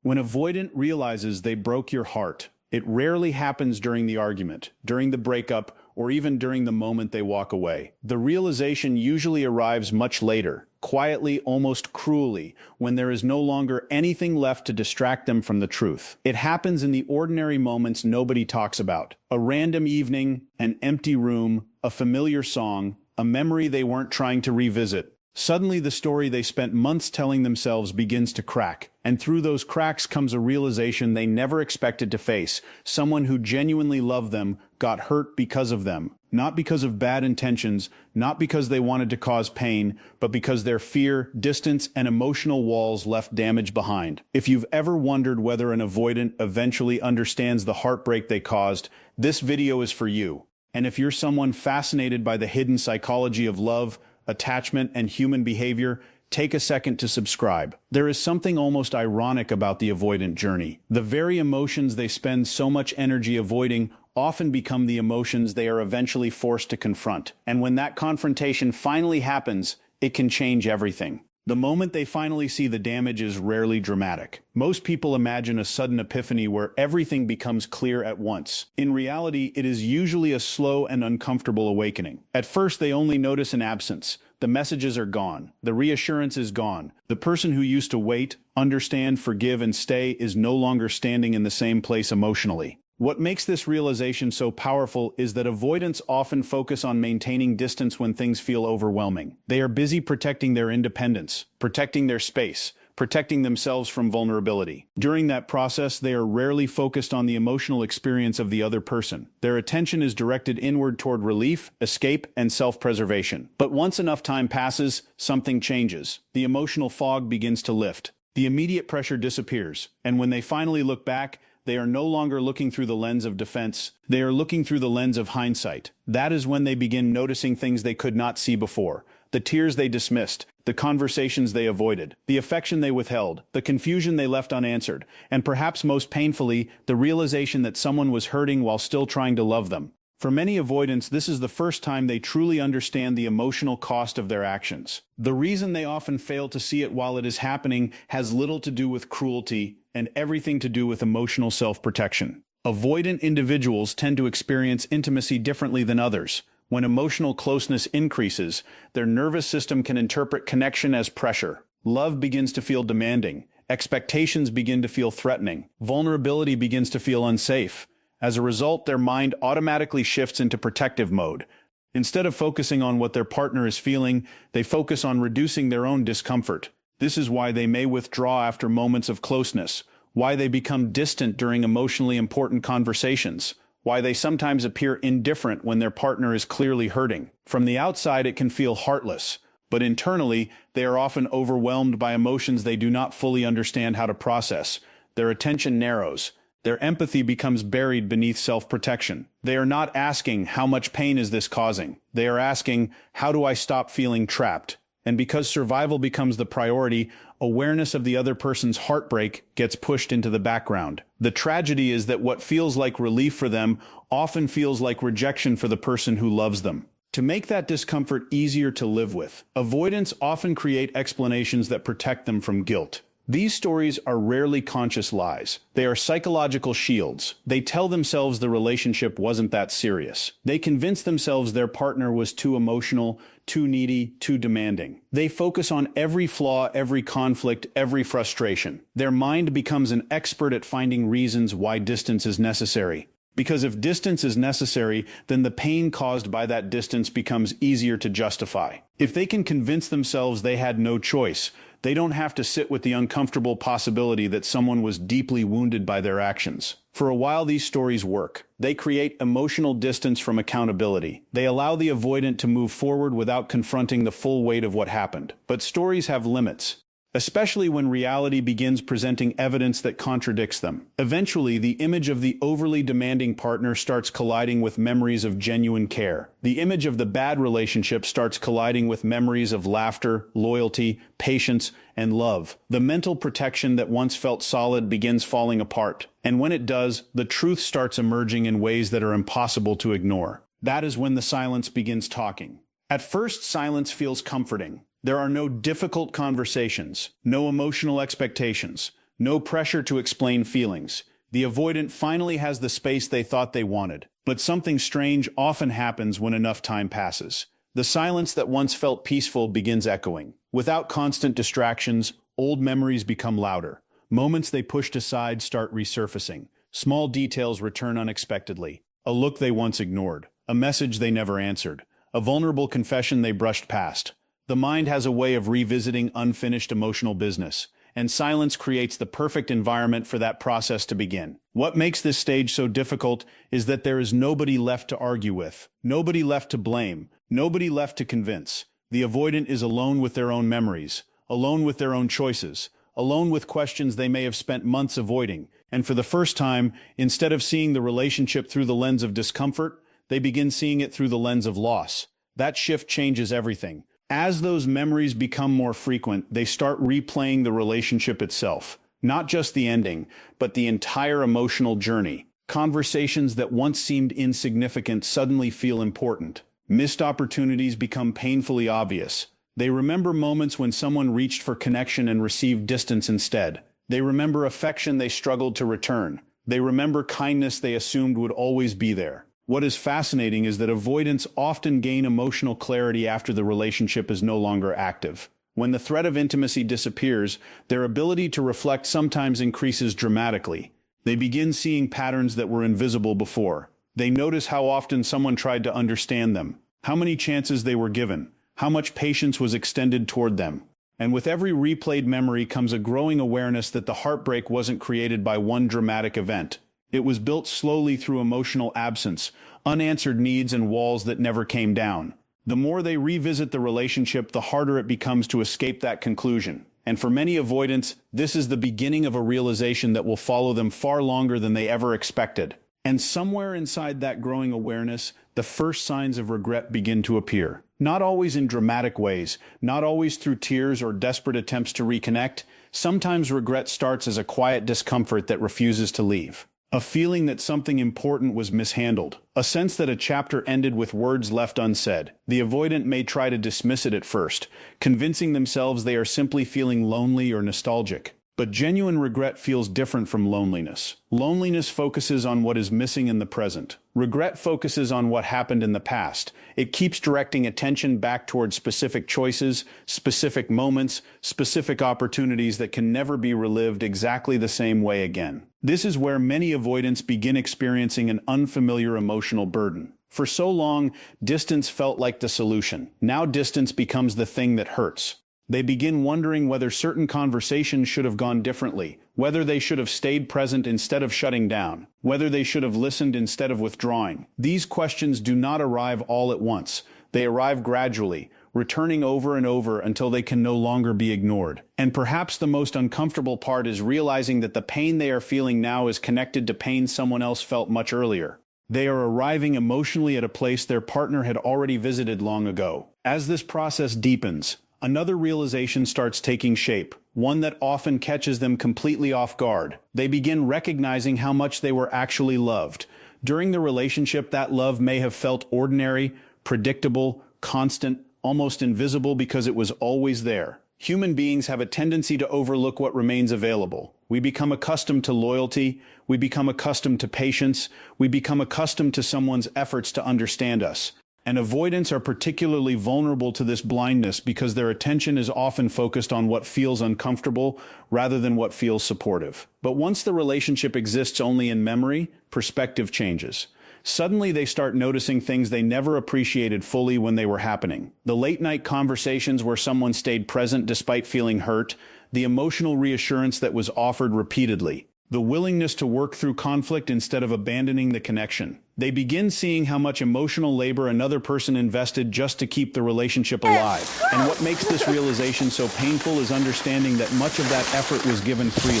When avoidant realizes they broke your heart, it rarely happens during the argument, during the breakup, or even during the moment they walk away. The realization usually arrives much later, quietly, almost cruelly, when there is no longer anything left to distract them from the truth. It happens in the ordinary moments nobody talks about. A random evening, an empty room, a familiar song, a memory they weren't trying to revisit. Suddenly the story they spent months telling themselves begins to crack, and through those cracks comes a realization they never expected to face. Someone who genuinely loved them got hurt because of them. Not because of bad intentions, not because they wanted to cause pain, but because their fear, distance, and emotional walls left damage behind. If you've ever wondered whether an avoidant eventually understands the heartbreak they caused, this video is for you. And if you're someone fascinated by the hidden psychology of love, attachment, and human behavior, take a second to subscribe. There is something almost ironic about the avoidant journey. The very emotions they spend so much energy avoiding often become the emotions they are eventually forced to confront. And when that confrontation finally happens, it can change everything. The moment they finally see the damage is rarely dramatic. Most people imagine a sudden epiphany where everything becomes clear at once. In reality, it is usually a slow and uncomfortable awakening. At first, they only notice an absence. The messages are gone. The reassurance is gone. The person who used to wait, understand, forgive, and stay is no longer standing in the same place emotionally. What makes this realization so powerful is that avoidants often focus on maintaining distance when things feel overwhelming. They are busy protecting their independence, protecting their space, protecting themselves from vulnerability. During that process, they are rarely focused on the emotional experience of the other person. Their attention is directed inward toward relief, escape, and self-preservation. But once enough time passes, something changes. The emotional fog begins to lift. The immediate pressure disappears, and when they finally look back, they are no longer looking through the lens of defense. They are looking through the lens of hindsight. That is when they begin noticing things they could not see before. The tears they dismissed, the conversations they avoided, the affection they withheld, the confusion they left unanswered, and perhaps most painfully, the realization that someone was hurting while still trying to love them. For many avoidants, this is the first time they truly understand the emotional cost of their actions. The reason they often fail to see it while it is happening has little to do with cruelty and everything to do with emotional self-protection. Avoidant individuals tend to experience intimacy differently than others. When emotional closeness increases, their nervous system can interpret connection as pressure. Love begins to feel demanding. Expectations begin to feel threatening. Vulnerability begins to feel unsafe. As a result, their mind automatically shifts into protective mode. Instead of focusing on what their partner is feeling, they focus on reducing their own discomfort. This is why they may withdraw after moments of closeness, why they become distant during emotionally important conversations, why they sometimes appear indifferent when their partner is clearly hurting. From the outside, it can feel heartless, but internally, they are often overwhelmed by emotions they do not fully understand how to process. Their attention narrows. Their empathy becomes buried beneath self-protection. They are not asking, how much pain is this causing? They are asking, how do I stop feeling trapped? And because survival becomes the priority, awareness of the other person's heartbreak gets pushed into the background. The tragedy is that what feels like relief for them often feels like rejection for the person who loves them. To make that discomfort easier to live with, avoidants often create explanations that protect them from guilt. These stories are rarely conscious lies. They are psychological shields. They tell themselves the relationship wasn't that serious. They convince themselves their partner was too emotional, too needy, too demanding. They focus on every flaw, every conflict, every frustration. Their mind becomes an expert at finding reasons why distance is necessary. Because if distance is necessary, then the pain caused by that distance becomes easier to justify. If they can convince themselves they had no choice, they don't have to sit with the uncomfortable possibility that someone was deeply wounded by their actions. For a while, these stories work. They create emotional distance from accountability. They allow the avoidant to move forward without confronting the full weight of what happened. But stories have limits, especially when reality begins presenting evidence that contradicts them. Eventually, the image of the overly demanding partner starts colliding with memories of genuine care. The image of the bad relationship starts colliding with memories of laughter, loyalty, patience, and love. The mental protection that once felt solid begins falling apart. And when it does, the truth starts emerging in ways that are impossible to ignore. That is when the silence begins talking. At first, silence feels comforting. There are no difficult conversations, no emotional expectations, No pressure to explain feelings. The avoidant finally has the space they thought they wanted. But something strange often happens when enough time passes. The silence that once felt peaceful begins echoing. Without constant distractions, old memories become louder. Moments they pushed aside start resurfacing. Small details return unexpectedly. A look they once ignored. A message they never answered. A vulnerable confession they brushed past. The mind has a way of revisiting unfinished emotional business, and silence creates the perfect environment for that process to begin. What makes this stage so difficult is that there is nobody left to argue with, nobody left to blame, nobody left to convince. The avoidant is alone with their own memories, alone with their own choices, alone with questions they may have spent months avoiding, and for the first time, instead of seeing the relationship through the lens of discomfort, they begin seeing it through the lens of loss. That shift changes everything. As those memories become more frequent, they start replaying the relationship itself. Not just the ending, but the entire emotional journey. Conversations that once seemed insignificant suddenly feel important. Missed opportunities become painfully obvious. They remember moments when someone reached for connection and received distance instead. They remember affection they struggled to return. They remember kindness they assumed would always be there. What is fascinating is that avoidants often gain emotional clarity after the relationship is no longer active. When the threat of intimacy disappears, their ability to reflect sometimes increases dramatically. They begin seeing patterns that were invisible before. They notice how often someone tried to understand them, how many chances they were given, how much patience was extended toward them. And with every replayed memory comes a growing awareness that the heartbreak wasn't created by one dramatic event. It was built slowly through emotional absence, unanswered needs, and walls that never came down. The more they revisit the relationship, the harder it becomes to escape that conclusion. And for many avoidants, this is the beginning of a realization that will follow them far longer than they ever expected. And somewhere inside that growing awareness, the first signs of regret begin to appear. Not always in dramatic ways, not always through tears or desperate attempts to reconnect. Sometimes regret starts as a quiet discomfort that refuses to leave. A feeling that something important was mishandled. A sense that a chapter ended with words left unsaid. The avoidant may try to dismiss it at first, convincing themselves they are simply feeling lonely or nostalgic. But genuine regret feels different from loneliness. Loneliness focuses on what is missing in the present. Regret focuses on what happened in the past. It keeps directing attention back towards specific choices, specific moments, specific opportunities that can never be relived exactly the same way again. This is where many avoidants begin experiencing an unfamiliar emotional burden. For so long, distance felt like the solution. Now distance becomes the thing that hurts. They begin wondering whether certain conversations should have gone differently, whether they should have stayed present instead of shutting down, whether they should have listened instead of withdrawing. These questions do not arrive all at once. They arrive gradually, returning over and over until they can no longer be ignored. And perhaps the most uncomfortable part is realizing that the pain they are feeling now is connected to pain someone else felt much earlier. They are arriving emotionally at a place their partner had already visited long ago. As this process deepens, another realization starts taking shape, one that often catches them completely off guard. They begin recognizing how much they were actually loved. During the relationship, that love may have felt ordinary, predictable, constant, almost invisible because it was always there. Human beings have a tendency to overlook what remains available. We become accustomed to loyalty, we become accustomed to patience, we become accustomed to someone's efforts to understand us. And avoidants are particularly vulnerable to this blindness because their attention is often focused on what feels uncomfortable rather than what feels supportive. But once the relationship exists only in memory, perspective changes. Suddenly they start noticing things they never appreciated fully when they were happening. The late-night conversations where someone stayed present despite feeling hurt, the emotional reassurance that was offered repeatedly, the willingness to work through conflict instead of abandoning the connection. They begin seeing how much emotional labor another person invested just to keep the relationship alive. And what makes this realization so painful is understanding that much of that effort was given freely.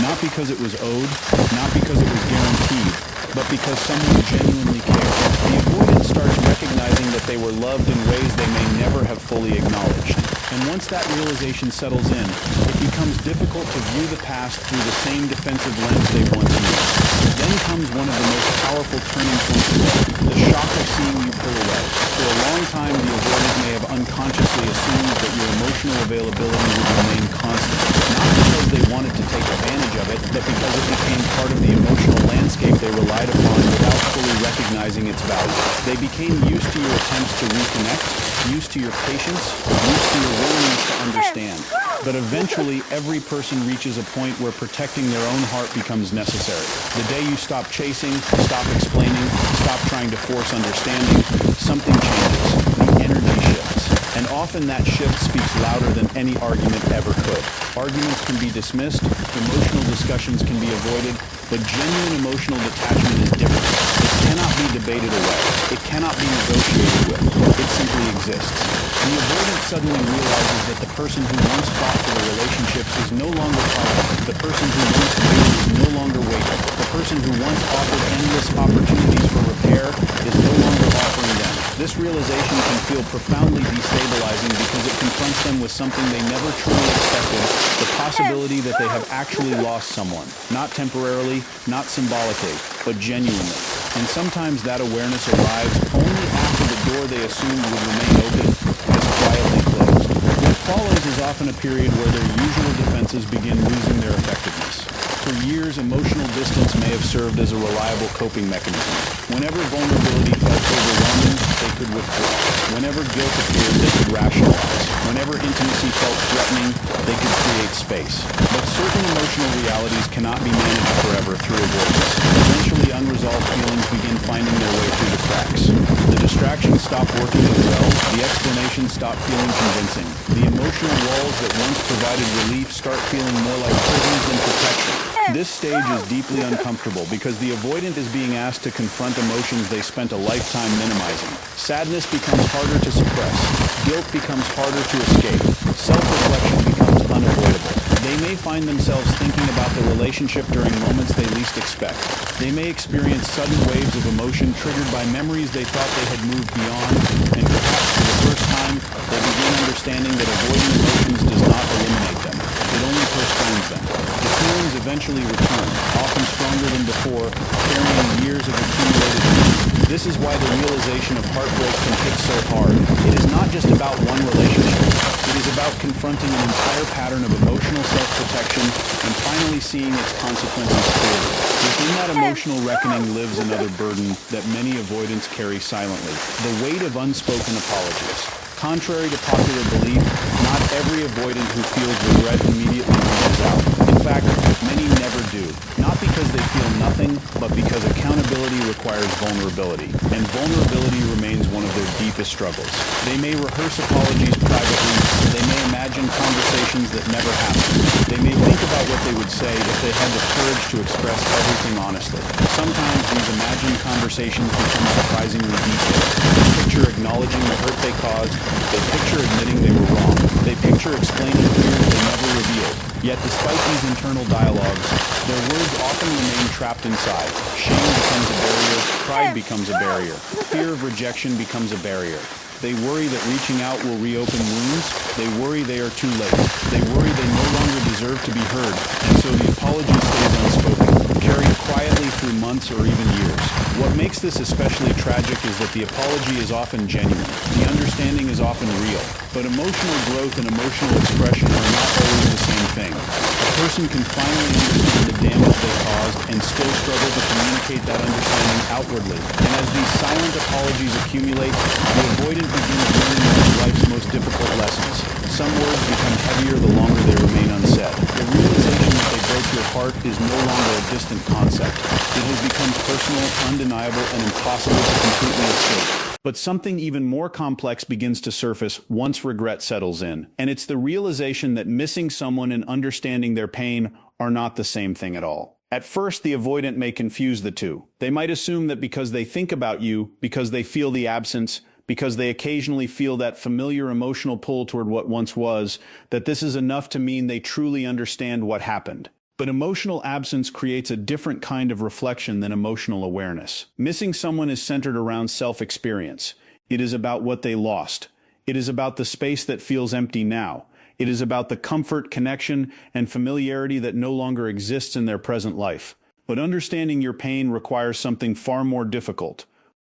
Not because it was owed, not because it was guaranteed, but because someone genuinely cared. The avoidant starts recognizing that they were loved in ways they may never have fully acknowledged. And once that realization settles in, it becomes difficult to view the past through the same defensive lens they once used. Then comes one of the most powerful turning points of all, the shock of seeing you pull away. For a long time, the avoidant may have unconsciously assumed that your emotional availability would remain constant, not because they wanted to take advantage of it, but because it became part of the emotional landscape they relied upon without fully recognizing its value. They became used to your attempts to reconnect, used to your patience, used to your willingness to understand. But eventually, every person reaches a point where protecting their own heart becomes necessary. The day you stop chasing, stop explaining, stop trying to force understanding, something changes. The energy shifts. And often that shift speaks louder than any argument ever could. Arguments can be dismissed, emotional discussions can be avoided, but genuine emotional detachment is different. It cannot be debated away. It cannot be negotiated with. It simply exists. The avoidant suddenly realizes that the person who once fought for the relationship is no longer fighting. The person who once waited is no longer waiting. The person who once offered endless opportunities for repair is no longer offering them. This realization can feel profoundly destabilizing because it confronts them with something they never truly expected, the possibility that they have actually lost someone. Not temporarily, not symbolically, but genuinely. And sometimes that awareness arrives only after the door they assumed would remain open has quietly closed. What follows is often a period where their usual defenses begin losing their effectiveness. For years, emotional distance may have served as a reliable coping mechanism. Whenever vulnerability felt overwhelming, they could withdraw. Whenever guilt appeared, they could rationalize. Whenever intimacy felt threatening, they could create space. But certain emotional realities cannot be managed forever through avoidance. Eventually, unresolved feelings begin finding their way through the cracks. The distractions stop working as well. The explanations stop feeling convincing. The emotional walls that once provided relief start feeling more like prisons than protection. This stage is deeply uncomfortable because the avoidant is being asked to confront emotions they spent a lifetime minimizing. Sadness becomes harder to suppress. Guilt becomes harder to escape. Self-reflection becomes unavoidable. They may find themselves thinking about the relationship during moments they least expect. They may experience sudden waves of emotion triggered by memories they thought they had moved beyond, and perhaps for the first time, they begin understanding that avoiding emotions does not eliminate them. It only postpones them. The feelings eventually return, often stronger than before, carrying years of accumulated pain. This is why the realization of heartbreak can hit so hard. It is not just about one relationship. It is about confronting an entire pattern of emotional self-protection and finally seeing its consequences clearly. Within that emotional reckoning lives another burden that many avoidants carry silently: the weight of unspoken apologies. Contrary to popular belief, not every avoidant who feels regret immediately reaches out. In fact, many never do. Not because they feel nothing, but because accountability requires vulnerability. And vulnerability remains one of their deepest struggles. They may rehearse apologies privately. They may imagine conversations that never happen. They may think about what they would say if they had the courage to express everything honestly. Sometimes these imagined conversations become surprisingly detailed. They picture acknowledging the hurt they caused. They picture admitting they were wrong. They picture explaining fears they never revealed. Yet despite these internal dialogues, their words often remain trapped inside. Shame becomes a barrier. Pride becomes a barrier. Fear of rejection becomes a barrier. They worry that reaching out will reopen wounds. They worry they are too late. They worry they no longer deserve to be heard. And so the apology stays unspoken, carried quietly through months or even years. What makes this especially tragic is that the apology is often genuine. The understanding is often real. But emotional growth and emotional expression are not always the same thing. A person can finally understand the damage they caused and still struggle to communicate that understanding outwardly. And as these silent apologies accumulate, the avoidant begins learning one of life's most difficult lessons. Some words become heavier the longer they remain unsaid. The realization that they broke your heart is no longer a distant concept. It has become personal, undeniable, and impossible to completely escape. But something even more complex begins to surface once regret settles in. And it's the realization that missing someone and understanding their pain are not the same thing at all. At first, the avoidant may confuse the two. They might assume that because they think about you, because they feel the absence, because they occasionally feel that familiar emotional pull toward what once was, that this is enough to mean they truly understand what happened. But emotional absence creates a different kind of reflection than emotional awareness. Missing someone is centered around self-experience. It is about what they lost. It is about the space that feels empty now. It is about the comfort, connection, and familiarity that no longer exists in their present life. But understanding your pain requires something far more difficult.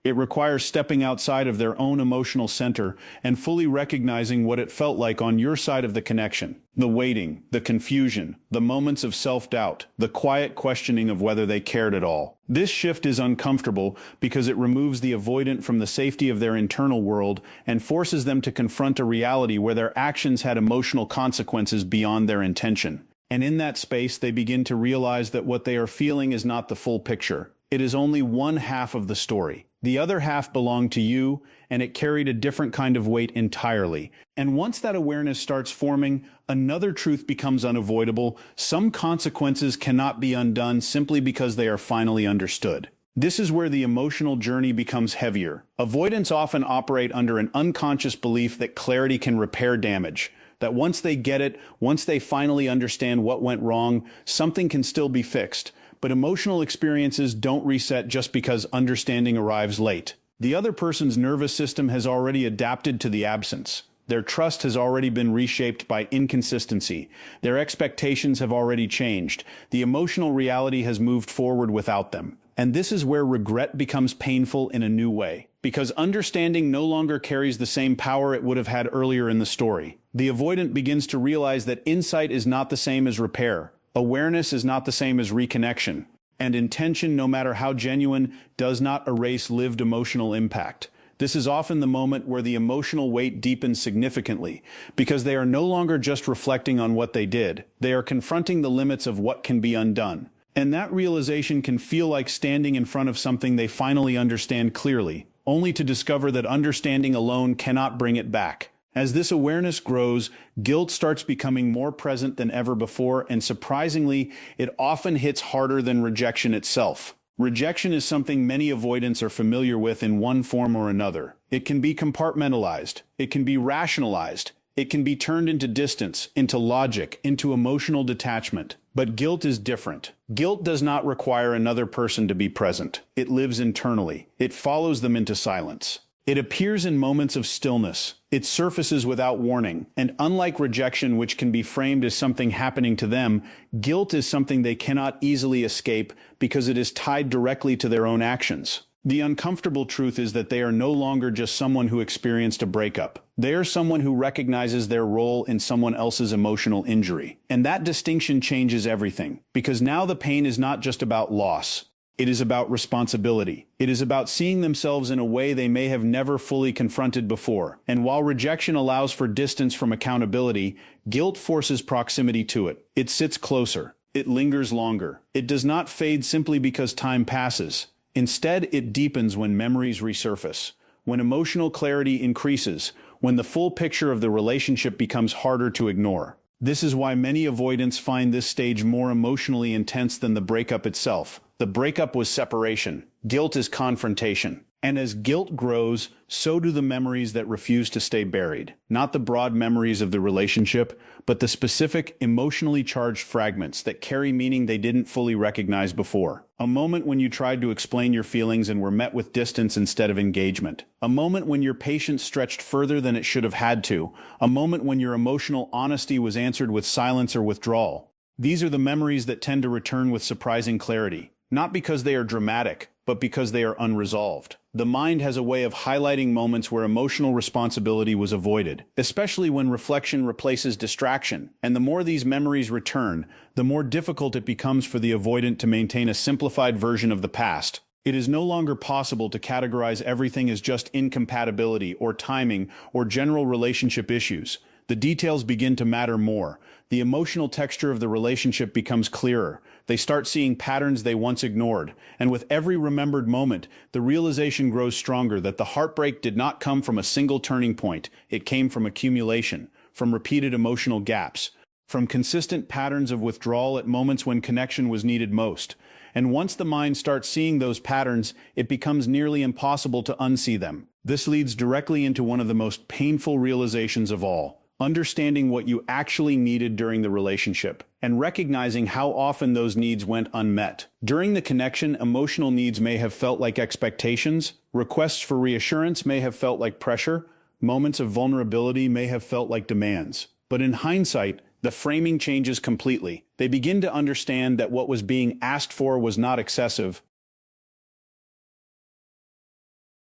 It requires stepping outside of their own emotional center and fully recognizing what it felt like on your side of the connection. The waiting, the confusion, the moments of self-doubt, the quiet questioning of whether they cared at all. This shift is uncomfortable because it removes the avoidant from the safety of their internal world and forces them to confront a reality where their actions had emotional consequences beyond their intention. And in that space, they begin to realize that what they are feeling is not the full picture. It is only one half of the story. The other half belonged to you, and it carried a different kind of weight entirely. And once that awareness starts forming, another truth becomes unavoidable. Some consequences cannot be undone simply because they are finally understood. This is where the emotional journey becomes heavier. Avoidants often operate under an unconscious belief that clarity can repair damage. That once they get it, once they finally understand what went wrong, something can still be fixed. But emotional experiences don't reset just because understanding arrives late. The other person's nervous system has already adapted to the absence. Their trust has already been reshaped by inconsistency. Their expectations have already changed. The emotional reality has moved forward without them. And this is where regret becomes painful in a new way. Because understanding no longer carries the same power it would have had earlier in the story. The avoidant begins to realize that insight is not the same as repair. Awareness is not the same as reconnection. And intention, no matter how genuine, does not erase lived emotional impact. This is often the moment where the emotional weight deepens significantly, because they are no longer just reflecting on what they did. They are confronting the limits of what can be undone. And that realization can feel like standing in front of something they finally understand clearly, only to discover that understanding alone cannot bring it back. As this awareness grows, guilt starts becoming more present than ever before, and surprisingly, it often hits harder than rejection itself. Rejection is something many avoidants are familiar with in one form or another. It can be compartmentalized. It can be rationalized. It can be turned into distance, into logic, into emotional detachment. But guilt is different. Guilt does not require another person to be present. It lives internally. It follows them into silence. It appears in moments of stillness. It surfaces without warning. And unlike rejection, which can be framed as something happening to them, guilt is something they cannot easily escape because it is tied directly to their own actions. The uncomfortable truth is that they are no longer just someone who experienced a breakup. They are someone who recognizes their role in someone else's emotional injury. And that distinction changes everything, because now the pain is not just about loss. It is about responsibility. It is about seeing themselves in a way they may have never fully confronted before. And while rejection allows for distance from accountability, guilt forces proximity to it. It sits closer. It lingers longer. It does not fade simply because time passes. Instead, it deepens when memories resurface, when emotional clarity increases, when the full picture of the relationship becomes harder to ignore. This is why many avoidants find this stage more emotionally intense than the breakup itself. The breakup was separation. Guilt is confrontation. And as guilt grows, so do the memories that refuse to stay buried. Not the broad memories of the relationship, but the specific, emotionally charged fragments that carry meaning they didn't fully recognize before. A moment when you tried to explain your feelings and were met with distance instead of engagement. A moment when your patience stretched further than it should have had to. A moment when your emotional honesty was answered with silence or withdrawal. These are the memories that tend to return with surprising clarity. Not because they are dramatic, but because they are unresolved. The mind has a way of highlighting moments where emotional responsibility was avoided, especially when reflection replaces distraction. And the more these memories return, the more difficult it becomes for the avoidant to maintain a simplified version of the past. It is no longer possible to categorize everything as just incompatibility or timing or general relationship issues. The details begin to matter more. The emotional texture of the relationship becomes clearer. They start seeing patterns they once ignored. And with every remembered moment, the realization grows stronger that the heartbreak did not come from a single turning point. It came from accumulation, from repeated emotional gaps, from consistent patterns of withdrawal at moments when connection was needed most. And once the mind starts seeing those patterns, it becomes nearly impossible to unsee them. This leads directly into one of the most painful realizations of all. Understanding what you actually needed during the relationship, and recognizing how often those needs went unmet. During the connection, emotional needs may have felt like expectations, requests for reassurance may have felt like pressure, Moments of vulnerability may have felt like demands, but in hindsight, the framing changes completely. They begin to understand that what was being asked for was not excessive,